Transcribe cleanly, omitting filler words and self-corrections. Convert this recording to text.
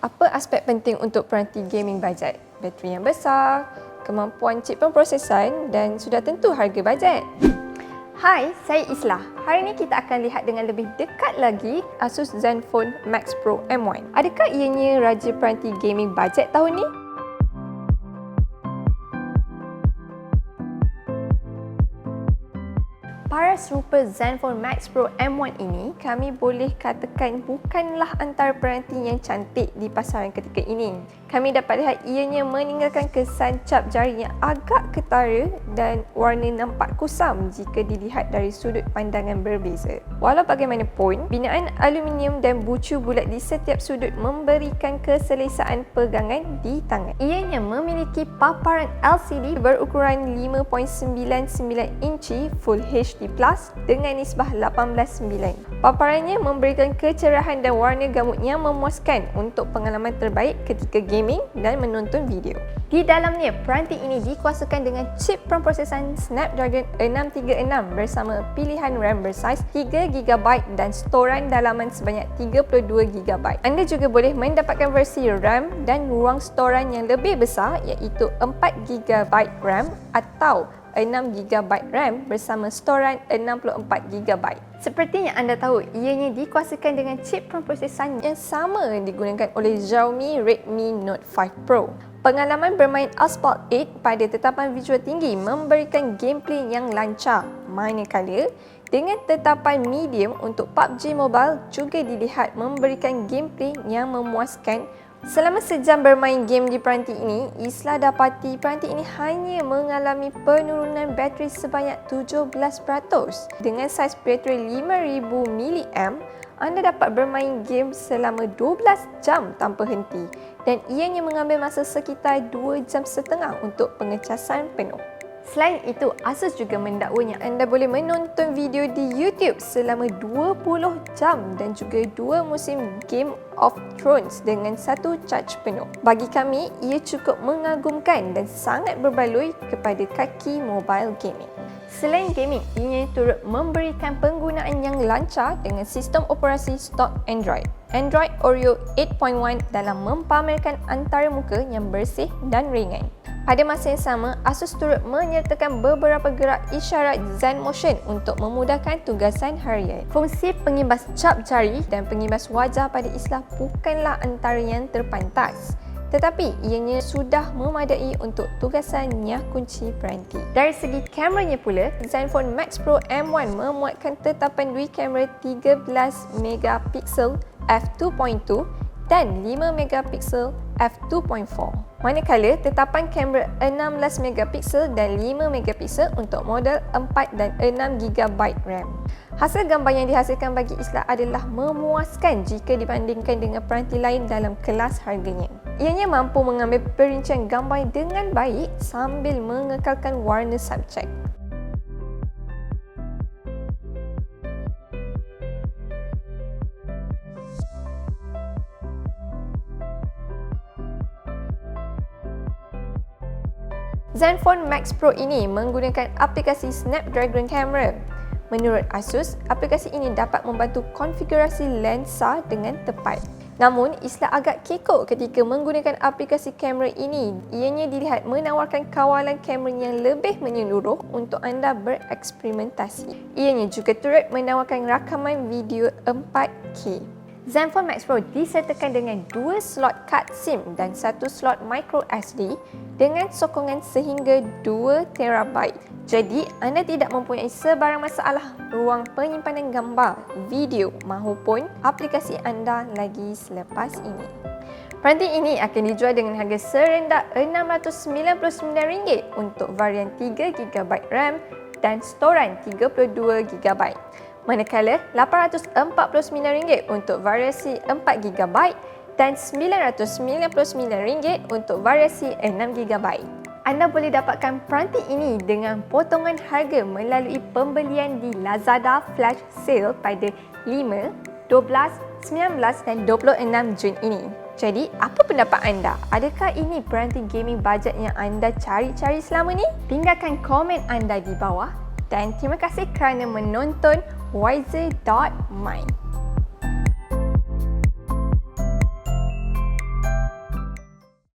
Apa aspek penting untuk peranti gaming bajet? Bateri yang besar, kemampuan chip pemprosesan dan sudah tentu harga bajet. Hai, saya Islah. Hari ini kita akan lihat dengan lebih dekat lagi Asus Zenfone Max Pro M1. Adakah ianya raja peranti gaming bajet tahun ni? Para serupa Zenfone Max Pro M1 ini, kami boleh katakan bukanlah antara peranti yang cantik di pasaran ketika ini. Kami dapat lihat ianya meninggalkan kesan cap jari yang agak ketara dan warna nampak kusam jika dilihat dari sudut pandangan berbeza. Walau bagaimanapun, binaan aluminium dan bucu bulat di setiap sudut memberikan keselesaan pegangan di tangan. Ianya memiliki paparan LCD berukuran 5.99 inci Full HD Plus dengan nisbah 18:9. Paparannya memberikan kecerahan dan warna gamut yang memuaskan untuk pengalaman terbaik ketika gaming dan menonton video. Di dalamnya, peranti ini dikuasakan dengan chip pemprosesan Snapdragon 636 bersama pilihan RAM bersaiz 3GB dan storan dalaman sebanyak 32GB. Anda juga boleh mendapatkan versi RAM dan ruang storan yang lebih besar iaitu 4GB RAM atau 6GB RAM bersama storan 64GB. Seperti yang anda tahu, ianya dikuasakan dengan chip pemprosesan yang sama digunakan oleh Xiaomi Redmi Note 5 Pro. Pengalaman bermain Asphalt 8 pada tetapan visual tinggi memberikan gameplay yang lancar, manakala dengan tetapan medium untuk PUBG Mobile juga dilihat memberikan gameplay yang memuaskan. Selama sejam bermain game di peranti ini, Islah dapati peranti ini hanya mengalami penurunan bateri sebanyak 17%. Dengan saiz bateri 5000 mAh, anda dapat bermain game selama 12 jam tanpa henti dan ianya mengambil masa sekitar 2.5 jam untuk pengecasan penuh. Selain itu, Asus juga mendakwanya anda boleh menonton video di YouTube selama 20 jam dan juga 2 musim Game of Thrones dengan satu charge penuh. Bagi kami, ia cukup mengagumkan dan sangat berbaloi kepada kaki mobile gaming. Selain gaming, ia turut memberikan penggunaan yang lancar dengan sistem operasi stok Android Oreo 8.1 dalam mempamerkan antarmuka yang bersih dan ringan. Pada masa yang sama, Asus turut menyertakan beberapa gerak isyarat Zen Motion untuk memudahkan tugasan harian. Fungsi pengimbas cap jari dan pengimbas wajah pada Islah bukanlah antara yang terpantas, tetapi ianya sudah memadai untuk tugasan nyah kunci peranti. Dari segi kameranya pula, Zenfone Max Pro M1 memuatkan tetapan dui kamera 13MP f2.2 dan 5MP f2.4. Manakala tetapan kamera 16MP dan 5MP untuk model 4 dan 6GB RAM. Hasil gambar yang dihasilkan bagi Islah adalah memuaskan jika dibandingkan dengan peranti lain dalam kelas harganya. Ianya mampu mengambil perincian gambar dengan baik sambil mengekalkan warna subjek. Zenfone Max Pro ini menggunakan aplikasi Snapdragon Camera. Menurut Asus, aplikasi ini dapat membantu konfigurasi lensa dengan tepat. Namun, Islah agak kekok ketika menggunakan aplikasi kamera ini. Ianya dilihat menawarkan kawalan kamera yang lebih menyeluruh untuk anda bereksperimentasi. Ianya juga turut menawarkan rakaman video 4K. Zenfone Max Pro disertakan dengan 2 slot card SIM dan 1 slot micro SD dengan sokongan sehingga 2TB. Jadi, anda tidak mempunyai sebarang masalah ruang penyimpanan gambar, video maupun aplikasi anda lagi selepas ini. Peranti ini akan dijual dengan harga serendah RM699 untuk varian 3GB RAM dan storan 32GB. Manakala RM849 untuk variasi 4GB dan RM999 untuk variasi 6GB. Anda boleh dapatkan peranti ini dengan potongan harga melalui pembelian di Lazada Flash Sale pada 5, 12, 19 dan 26 Jun ini. Jadi, apa pendapat anda? Adakah ini peranti gaming bajet yang anda cari-cari selama ni? Tinggalkan komen anda di bawah dan terima kasih kerana menonton wiser.mind.